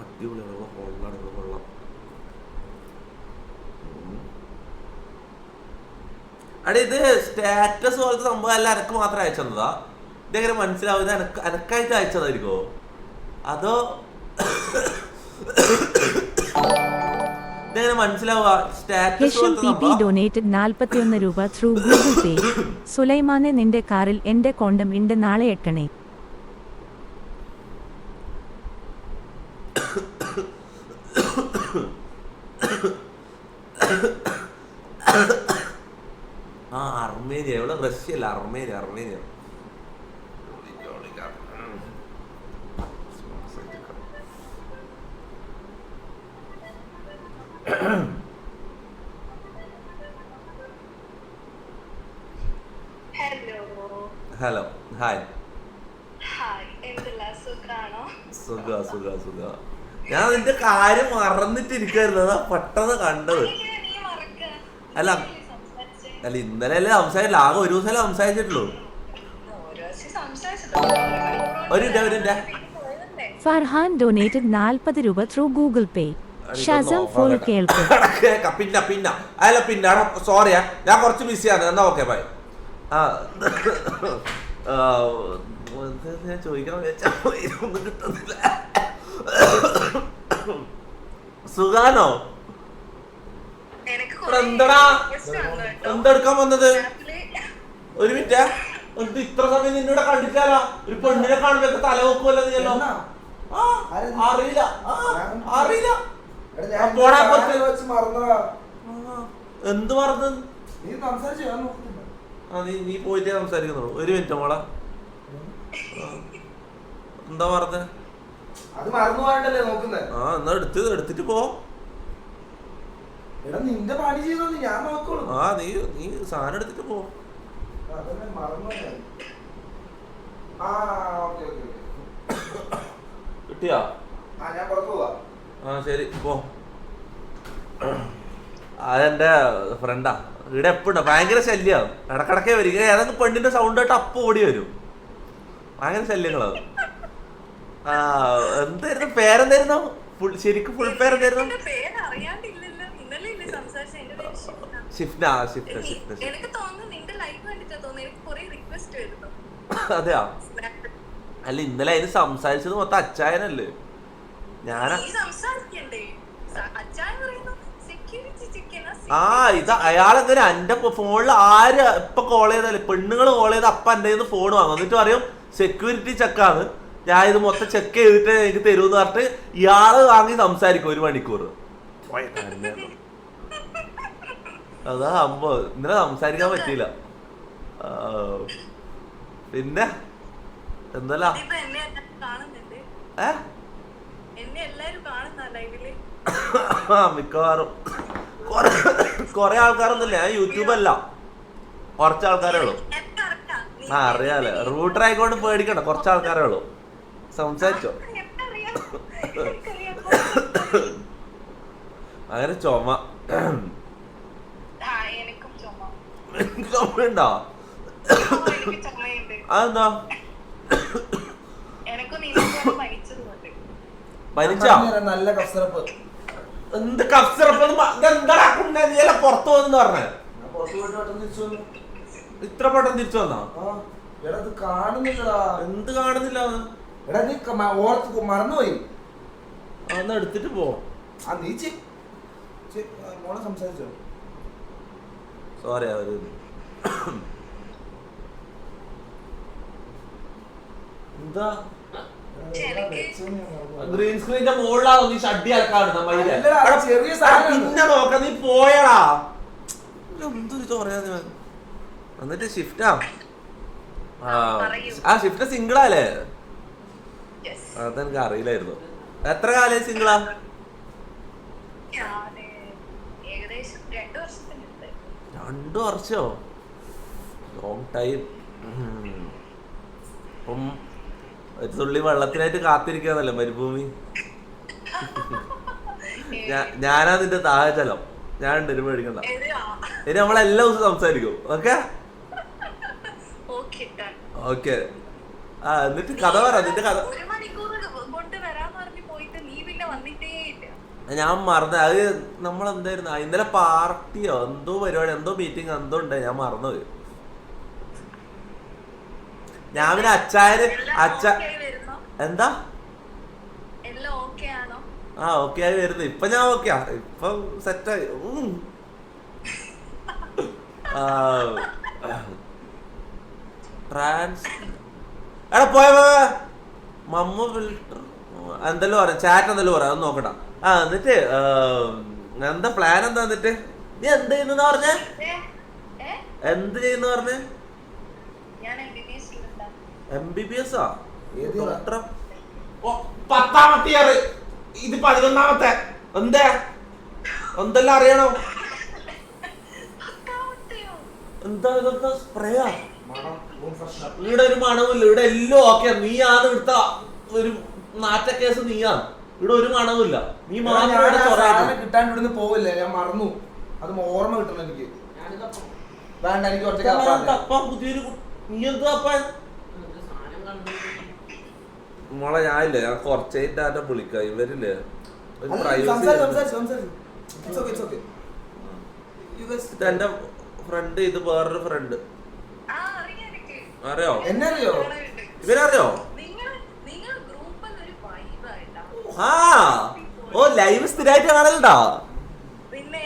അടിപൊളിയാണ് കൊള്ളാണ് കൊള്ളാം. അടി ഇത് സ്റ്റാറ്റസ് പോലത്തെ സംഭവം അല്ല എനക്ക് മാത്രം അയച്ചതാ? ഇതെങ്ങനെ മനസ്സിലാവും? ഇത് എനക്കായിട്ട് അയച്ചതായിരിക്കോ അതോ ഇതെങ്ങനെ മനസ്സിലാവുക? സ്റ്റാറ്റസ് പോലത്തെ സംഭവം. ഡൊനേറ്റഡ് 41 രൂപ ത്രൂ ഗൂഗിൾ പേ. സുലൈമാനെ നിന്റെ കാറിൽ എന്റെ കോണ്ടം ഉണ്ട് നാളെ എട്ടണേ. അർമേനിയ ഇവിടെ റഷ്യ അല്ല, അർമേനിയ. Armenia hello hi. സുഖ സുഖ സുഖ. ഞാൻ നിന്റെ കാര്യം മറന്നിട്ടിരിക്കായിരുന്നു, അതാ പെട്ടെന്ന് കണ്ടത്. അല്ല അല്ല ഇന്നലെ അല്ലേ സംസാരിച്ചില്ല, ആകെ ഒരു ദിവസം സംസാരിച്ചിട്ടുള്ളൂ. ഒരു ഫർഹാൻ ഡൊനേറ്റഡ് 40 രൂപ ത്രൂ ഗൂഗിൾ പേ. ഷസം ഫുൾ കേൾക്കും. പിന്നെ അല്ല പിന്നെ സോറിയാ, ഞാൻ കുറച്ച് ബിസിയാണ്. എന്നാ ഓക്കെ ബൈ. ഞാൻ ചോദിക്കണം ഒന്നും കിട്ടുന്നില്ല. സുഖാനോ? എന്താടാ എന്തെടുക്കാൻ വന്നത്? ഒരു മിനിറ്റ്, എന്ത് ഇത്ര സമയം നിന്നോട് കണ്ടിട്ടാലോ? ഒരു പെണ്ണിനെ കാണുമ്പോ തല വെക്കുമല്ലോ നീയല്ലോ. അറിയില്ല അറിയില്ല. എന്ത് മറന്നു? നീ പോയിട്ടേ സംസാരിക്കുന്നുള്ളൂ. ഒരു മിനിറ്റ് മോളെ, എന്താ മറന്നേ? എന്നാ എടുത്തിട്ട് പോ. നീ സാധനം എടുത്തിട്ട് പോ. കിട്ടിയാ? ശരി പോ. അതെന്റെ ഫ്രണ്ടാ, ഇവിടെ എപ്പോഴും ഭയങ്കര ശല്യം. ഇടക്കിടക്കേ വരിക, ഏതൊക്കെ പെണ്ണിന്റെ സൗണ്ട് കേട്ട് അപ്പൊ ഓടി വരും. ഭയങ്കര ശല്യങ്ങളത്. എന്തായിരുന്നു പേരെന്തായിരുന്നു? ശരിക്കും ഫുൾ പേരെന്തായിരുന്നു? ഷിഫ്ന. അതെയാ? അല്ല ഇന്നലെ അതിന് സംസാരിച്ചത് മൊത്തം അച്ചായനല്ലേ? ഞാനാ ഇത് അയാളെങ്ങനെ എന്റെ ഫോണിൽ ആര് ഇപ്പൊ കോൾ ചെയ്താലേ പെണ്ണുങ്ങൾ കോൾ ചെയ്ത് അപ്പൊ എന്റെ കയ്യിൽ നിന്ന് ഫോൺ വാങ്ങും. എന്നിട്ട് പറയും സെക്യൂരിറ്റി ചെക്കാണ്, ഞാൻ ഇത് മൊത്തം ചെക്ക് ചെയ്തിട്ട് എനിക്ക് തരുമെന്ന് പറഞ്ഞിട്ട് ഇയാള് വാങ്ങി സംസാരിക്കും 1 മണിക്കൂർ. അതാ സംഭവം. ഇന്നലെ സംസാരിക്കാൻ പറ്റിയില്ല. പിന്നെ എന്തല്ല മിക്കവാറും കൊറേ ആൾക്കാരൊന്നുമില്ല. ഞാൻ യൂട്യൂബല്ല, കുറച്ച് ആൾക്കാരേ ഉള്ളൂ. അറിയാലേ, റൂട്ടർ ആയിക്കോണ്ട് പേടിക്കണ്ട, കുറച്ച് ആൾക്കാരേ ഉള്ളൂ. സംസാരിച്ചോ? അങ്ങനെ ചുമ ചുമയുണ്ടോ? അതെന്താ പനിച്ചോ? എന്ത് കഫ്സിറപ്പ്? എന്താ പുറത്തു പോന്ന് പറഞ്ഞേ? ഇത്ര പെട്ടെന്ന് തിരിച്ചു വന്നാ? എന്ത് കാണുന്നില്ല? മറന്നുപോയി. അന്ന് എടുത്തിട്ട് പോ. സംസാരിച്ചോ? സോറി അവര് എന്താ ഗ്രീൻ സ്ക്രീനിന്റെ മുകളിലാണോ നീ ഷഡ്ഡി അലക്കാണ്? പിന്നെ നോക്ക, നീ പോയടാ. എന്തൊരു ചോറയാ. എന്നിട്ട് ഷിഫ്റ്റാ? ഷിഫ്റ്റ് സിംഗിളാല്ലേ? അതെനിക്ക് അറിയില്ലായിരുന്നു. എത്ര കാലം സിംഗിളാ? 2 വർഷോ? Long time. അപ്പം ഒരു തുള്ളി വെള്ളത്തിനായിട്ട് കാത്തിരിക്കാന്നല്ലോ മരുഭൂമി. ഞാനാ നിന്റെ ദാഹജലം. ഞാൻ ഉണ്ട്, ഒരു പേടിക്കണ്ട. ഇനി നമ്മളെല്ലാ ദിവസവും സംസാരിക്കും. Okay okay. എന്നിട്ട് കഥ പറ, നിന്റെ കഥ. ഞാൻ മറന്നു. അത് നമ്മളെന്തായിരുന്നു ഇന്നലെ പാർട്ടിയോ എന്തോ പരിപാടി എന്തോ മീറ്റിംഗ് എന്തോ ഉണ്ടായി, ഞാൻ മറന്നുപോയി. ഞാൻ പിന്നെ എന്താ ആ ഓക്കെ ആയി വരുന്നു. ഇപ്പൊ ഞാൻ ഓക്കെയാ, ഇപ്പൊ സെറ്റായി. എടാ പോയ മമ്മ ഫിൽട്ടർ എന്തെല്ലോ പറയാം, ചാറ്റ് എന്തെല്ലോ പറയാം, അത് നോക്കട്ടാ. എന്നിട്ട് എന്താ പ്ലാൻ എന്താ? എന്നിട്ട് നീ എന്ത് ചെയ്യുന്ന പറഞ്ഞേ? എന്ത് ചെയ്യുന്ന പറഞ്ഞേ? MBBS ആ? പത്താമത്തെ ഇയർ, ഇത് 11ാമത്തെ. എന്തെല്ലാം അറിയണോ? എന്താ ഇതെന്താ സ്പ്രേയാ? ഇവിടെ ഒരു മണവുമില്ല, ഇവിടെ എല്ലാം ഓക്കെ. നീയാണ് എടുത്ത ഒരു നാറ്റ കേസ്, നീയാണ്. ഇവിടെ ഒരു മണവുമില്ല, നീ മാത്രം കിട്ടാൻ ഇവിടുന്ന് പോവില്ലേ? ഞാൻ മറന്നു, അത് ഓർമ്മ കിട്ടണം എനിക്ക്. വേണ്ട, എനിക്ക് പുതിയൊരു നീ എന്ത് തപ്പാൻ മോളെ? ഞാനില്ലേ, ഞാൻ കുറച്ചായിട്ട് വിളിക്കാം. ഇവരില്ലേ എന്റെ ഫ്രണ്ട്, ഇത് വേറൊരു ഫ്രണ്ട്. അറിയോ? എന്നറിയോ? ഇവരറിയോ? ആ ഓ ലൈവ് സ്ഥിരമായിട്ട് കാണലുണ്ടോ? പിന്നെ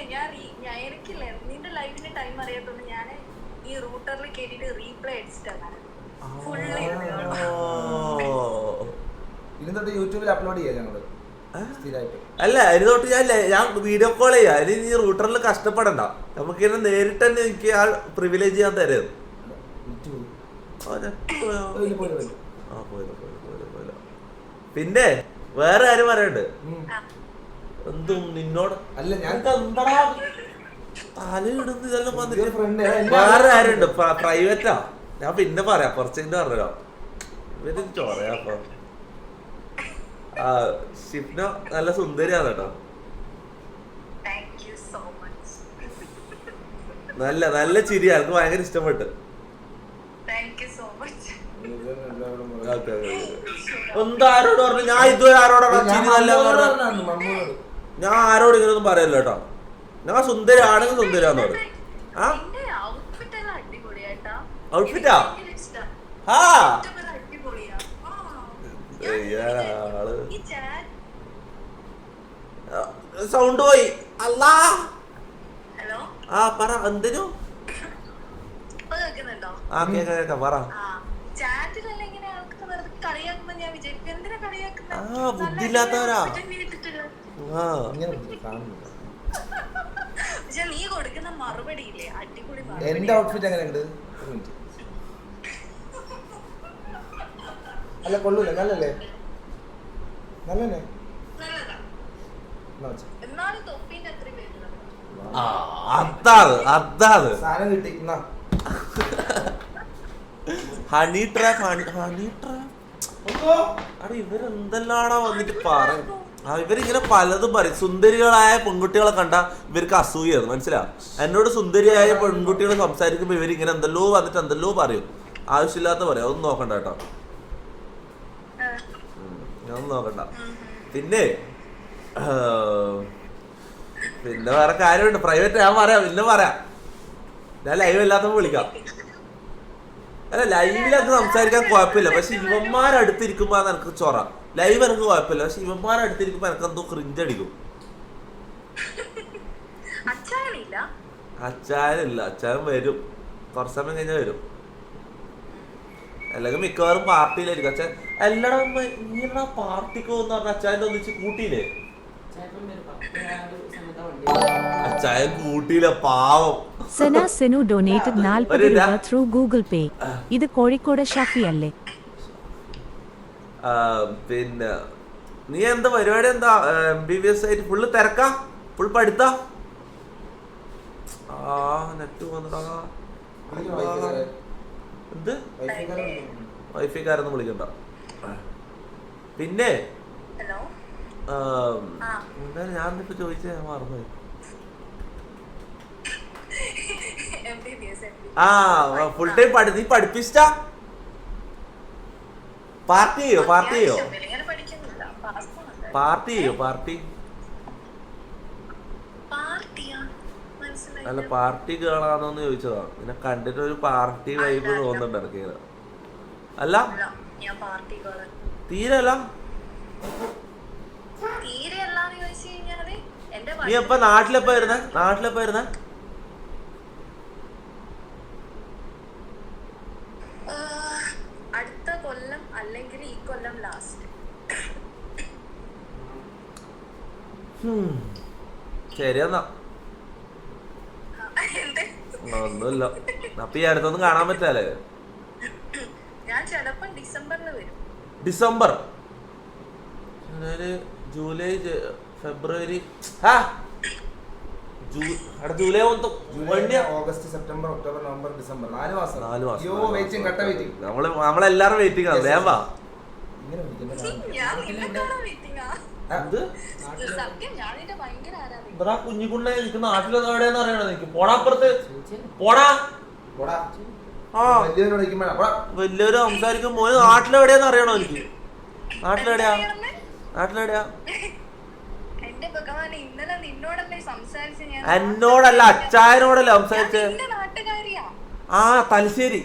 എനിക്കില്ലേ നിന്റെ ലൈവിന്റെ ടൈം അറിയാത്തോണ്ട് ഞാൻ ഈ റൂട്ടറിൽ കേട്ടിട്ട് റീപ്ലേ അടിച്ചിട്ടാണ് ഇനി തൊട്ട് യൂട്യൂബിൽ അപ്ലോഡ് ചെയ്യാം ഞങ്ങള് സ്ഥിരമായിട്ട്. അല്ല ഇനി തൊട്ട് ഞാൻ വീഡിയോ കോൾ ചെയ്യാം. ഇനി നീ റൂട്ടറിൽ കഷ്ടപ്പെടണ്ട, നമുക്ക് ഇങ്ങനെ നേരിട്ട് തന്നെ എനിക്ക് ആ പ്രിവിലേജ് ചെയ്യാൻ തരുന്നത്. പിന്നെ വേറെ ആരും പറയണ്ട് എന്തും നിന്നോട് അല്ല, ഞാൻ തലയിടുന്ന ഇതെല്ലാം വന്നിട്ട് വേറെ ആരുണ്ട് പ്രൈവറ്റാ. ഞാൻ പിന്നെ പറയാം, കുറച്ചിട്ട് പറഞ്ഞോ. ഇവര് ചോറയാപ്പ. ഷിപ്ന നല്ല സുന്ദരിയാണ് കേട്ടോ, നല്ല നല്ല ചിരിയാ, എനിക്ക് ഭയങ്കര ഇഷ്ടപ്പെട്ടു. എന്താരോട് പറഞ്ഞു? ഞാൻ ഇതുവരെ ആരോടാണ് ചിരി നല്ല പറഞ്ഞു? ഞാൻ ആരോട് ഇങ്ങനൊന്നും പറയല്ലോ കേട്ടോ. ഞാൻ സുന്ദരി ആണെങ്കിൽ സുന്ദരിയാന്ന് പറഞ്ഞു. ഔട്ട്ഫിറ്റാ? ആ സൗണ്ട് പോയി. അല്ലാ ആ പറ, എന്തിനു? ആ കേക്കാം പറ. ആ ബുദ്ധിയില്ലാത്തവരാ. എന്റെ ഔട്ട്ഫിറ്റ് എങ്ങനെയുണ്ട്? അല്ല കൊള്ളൂല്ലേ? നല്ലല്ലേ? നല്ലല്ലേ? അതാണ് സാധനം കിട്ടി. Honey trap, honey trap. അടെ ഇവരെന്തെല്ലാടാ വന്നിട്ട് പറയും. ഇവരിങ്ങനെ പലതും പറയും. സുന്ദരികളായ പെൺകുട്ടികളെ കണ്ട ഇവർക്ക് അസൂയാണ്, മനസ്സിലാവും. എന്നോട് സുന്ദരിയായ പെൺകുട്ടികൾ സംസാരിക്കുമ്പോ ഇവരിങ്ങനെ എന്തെല്ലോ വന്നിട്ട് എന്തെല്ലോ പറയും, ആവശ്യമില്ലാത്ത പറയാം. അതൊന്നും നോക്കണ്ട കേട്ടോ, ഞാനൊന്നും നോക്കണ്ട. പിന്നെ പിന്നെ വേറെ കാര്യമുണ്ട്, പ്രൈവറ്റ് ഞാൻ പറയാം, പിന്നെ പറയാം. ഞാൻ ലൈവ് അല്ലാത്തപ്പോ വിളിക്കാം. അല്ല ലൈവിലൊക്കെ സംസാരിക്കാൻ കുഴപ്പമില്ല, പക്ഷെ ഇവന്മാരടുത്തിരിക്കുമ്പോ എനിക്ക് ചൊറ. ലൈവ് എനിക്ക് കുഴപ്പമില്ല, പക്ഷെ ഇവന്മാരടുത്തിരിക്കുമ്പോ എനിക്ക് എന്തോ ക്രിഞ്ച് അടിക്കും. അച്ചായനില്ല, അച്ചായൻ വരും, കുറച്ച് സമയം കഴിഞ്ഞാൽ വരും. അല്ലെങ്കിൽ മിക്കവാറും പാർട്ടിയിലായിരിക്കും. അച്ഛൻ എല്ലാടാ നീ പാർട്ടിക്ക് പോകുന്ന പറഞ്ഞ അച്ചായന്റെ ഒന്നിച്ച് കൂട്ടിയില്ലേ? അച്ചായൻ കൂട്ടിയില്ല, പാവം. സന സെനു ഡൊനേറ്റഡ് 40 രൂപ ത്രൂ ഗൂഗിൾ പേ. ഇത് കോഴിക്കോട് ഷാഫി അല്ലേ? പിന്നെ നീ എന്താ പരിപാടി? എന്താ MBBS ആയിട്ട് ഫുള്ള് തിരക്കാ? ഫുൾ പഠിത്താ? നെറ്റ് വന്നടാ. എന്ത് വൈഫൈക്കാരൊന്നും വിളിക്കണ്ട. പിന്നെ എന്താ ഞാൻ ഇപ്പൊ ചോദിച്ചത്, ഞാൻ മറന്നു. ഫുൾ ടൈം നീ പഠിപ്പിച്ച പാർട്ടി ചെയ്യോ? പാർട്ടി ചെയ്യോ? പാർട്ടി ചെയ്യോ? പാർട്ടി മനസ്സിലായി. അല്ല പാർട്ടി കേളാന്നോന്ന് ചോദിച്ചതാ. നിന്നെ കണ്ടിട്ട് ഒരു പാർട്ടി വൈബ് തോന്നുന്നുണ്ട് എനിക്ക്. അല്ല ഞാൻ പാർട്ടി കോള തീരെ അല്ല. തീരെ അല്ലാന്ന് ചോദിച്ചു കഴിഞ്ഞാല് എന്റെ നീ എപ്പ നാട്ടിലെപ്പ വരുന്നേ? അടുത്ത കൊല്ലം അല്ലെങ്കിൽ ഈ കൊല്ലം ലാസ്റ്റ്. ശരി എന്നാ. ഒന്നുമില്ല. അപ്പൊ ഈ അടുത്തൊന്നും കാണാൻ പറ്റാലേ. ഞാൻ ചിലപ്പോ ഡിസംബറിൽ വരും. December, July, February, July August September October November December 4 മാസം. 4 മാസം. അയ്യോ വെയിറ്റിംഗ്, കട്ട വെയിറ്റിംഗ്. നമ്മളെല്ലാരും വെയിറ്റിംഗ് ആണ്. വേഗം വാ. ഇങ്ങനെ വിളിക്കുന്നത് ഞാൻ നിന്നെക്കാണാൻ വെയിറ്റിംഗാ. എന്ത് സത്യം ഞാൻ നിന്റെ ഭയങ്കര ആരാധന. ഇതാ കുഞ്ഞിക്കുണ്ണെ എനിക്ക് നാട്ടിലൊന്നും എവിടെയെന്ന് അറിയണോ? എനിക്ക് പോടാപ്പുറത്ത് പോടാ. പോടാ. ആ വലിയവനോട് ഇരിക്കുമ്പോഴാ പോടാ. വലിയൊരു സംസാരിക്കും. മോന് നാട്ടിലെവിടെയാന്ന് അറിയണോ? എനിക്ക് നാട്ടിലെവിടെയാ? എന്റെ ഭഗവാനെ, ഇന്നലെ നിന്നോടല്ലേ സംസാരിച്ച ഞാൻ. എന്നോടല്ല, അച്ചായനോടല്ലേ സംസാരിച്ചേ. നിന്റെ നാട്ടുകാരിയാ. ആ തലശ്ശേരി.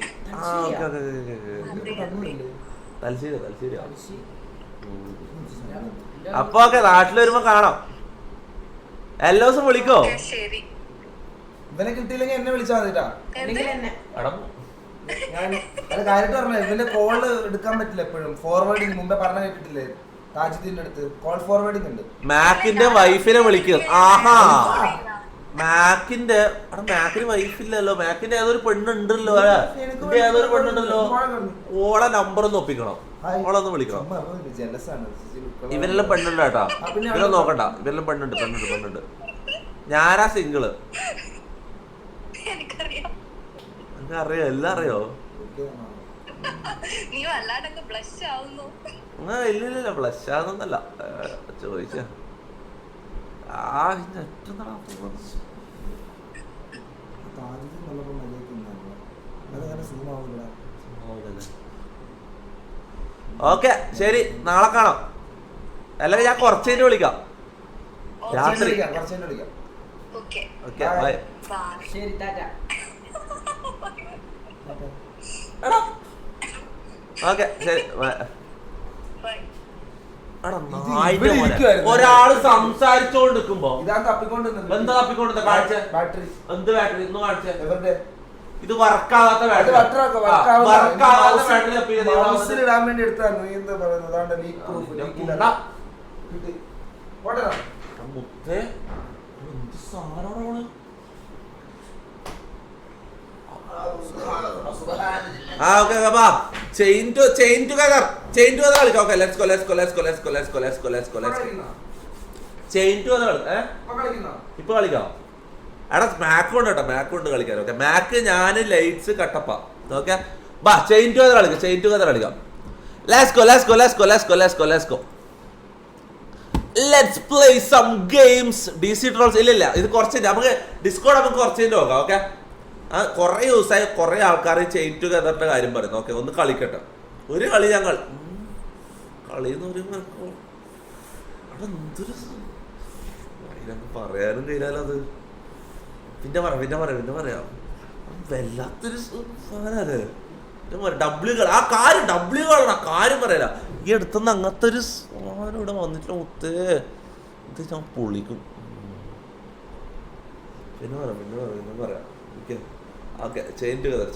തലശ്ശേരി. അപ്പൊ ഓക്കെ, നാട്ടിൽ വരുമ്പോ കാണാം. എല്ലാ ദിവസം വിളിക്കോ? ശരി. ഇവനെ കിട്ടിയില്ലെങ്കിൽ എന്നെ വിളിച്ചാൽ മതിട്ടാ. എടാ, ഞാൻ അത് കാര്യമായിട്ട് പറഞ്ഞ ഇവന്റെ കോള് എടുക്കാൻ പറ്റില്ല എപ്പോഴും. ഫോർവേഡിങ് മുമ്പേ പറഞ്ഞ കേട്ടിട്ടില്ലേ താജുദ്ദീന്റെ അടുത്ത്? കോൾ ഫോർവേഡിങ് ഉണ്ട്. മാക്കിന്റെ വൈഫിനെ വിളിക്കും. ആഹാ, മാക്കിന്റെ വൈഫില്ലല്ലോ. മാക്കിന്റെ ഏതൊരു പെണ്ണുണ്ടല്ലോ. ഏതൊരു പെണ്ണുണ്ടല്ലോ. ഓളെ നമ്പർ ഒന്ന് ഒപ്പിക്കണം. ഓളൊന്ന് വിളിക്കണം. ഇവരെല്ലാം പെണ്ണുണ്ട് കേട്ടാ. ഇവരൊന്നും നോക്കണ്ട. ഇവരെല്ലാം പെണ്ണുണ്ട്. ഞാനാ സിംഗിള്. എനിക്കറിയാം. അറിയോ? എല്ലാം അറിയോ? നീ വല്ലാണ്ടൊക്കെ ബ്ലഷ് ആവുന്നു. ഇല്ല ബ്ലഷ് ആണെന്നല്ല ചോദിച്ച. ഓക്കെ ശരി, നാളെ കാണാം. അല്ലെങ്കിൽ ഞാൻ കുറച്ച് കഴിഞ്ഞ് വിളിക്കാം. രാത്രി. ഓക്കേ. Okay bye. ശരി, ടാറ്റ. ഓക്കെ ശരി. ബൈ. ഒരാള് സംസാരിച്ചോണ്ടിരിക്കുമ്പോ ഇതാണ് തപ്പിക്കൊണ്ടിരുന്നത്. എന്താ തപ്പിക്കൊണ്ടിരുന്ന കാഴ്ച? ബാറ്ററി. എന്ത് ബാറ്ററി? ഇന്ന് കാഴ്ച. എവരുടെ ഇത് വർക്കാവാത്ത ബാറ്ററി. ഇടാൻ വേണ്ടി എടുത്താണ്. നീ എന്താ പറയുന്നത്? Leak proof. മുത്തേ എന്ത് സാധനമാണ്? ഓക്കെ ചെയിൻ ടുഗദർ കളിക്കാം. Okay let's go. Chain together ഇപ്പൊ കളിക്കാം. എടാ മാക്ക് ഉണ്ട് കേട്ടോ. മാക്ക് കൊണ്ട് കളിക്കാൻ. ഓക്കെ മാക്ക്, ഞാൻ ലൈറ്റ്സ് കട്ടപ്പ. ഓക്കെ ബാ ചെയിൻ ടുഗദർ കളിക്കാം. Let's go. Let's play some games. DC trolls ഇല്ല. ഇത് കുറച്ച് നമുക്ക് ഡിസ്കോഡ് നമുക്ക് കുറച്ച് നോക്കാം. ഓക്കെ കുറെ ദിവസമായി കുറെ ആൾക്കാർ ചെയിൻ ടുഗദറിന്റെ കാര്യം പറയുന്നു. ഓക്കെ ഒന്ന് കളിക്കട്ടെ. ഒരു കളി ഞങ്ങൾ കളിന്ന് പറയുമ്പോ എന്തൊരു പറയാനും കഴിയാലത്. പിന്നെ പറയാം. വല്ലാത്തൊരു സാധനല്ലേ ഡബ്ല്യു കള. ആ കാര്യം ഡബ്ല്യു കളാണ്. ആ കാര്യം പറയല. ഈ അടുത്തുനിന്ന് അങ്ങനത്തെ ഒരു സാധനം ഇവിടെ വന്നിട്ടില്ല മുത്തേ. ഇത് ഞാൻ പൊളിക്കും. പിന്നെ പറയാം. Okay chain together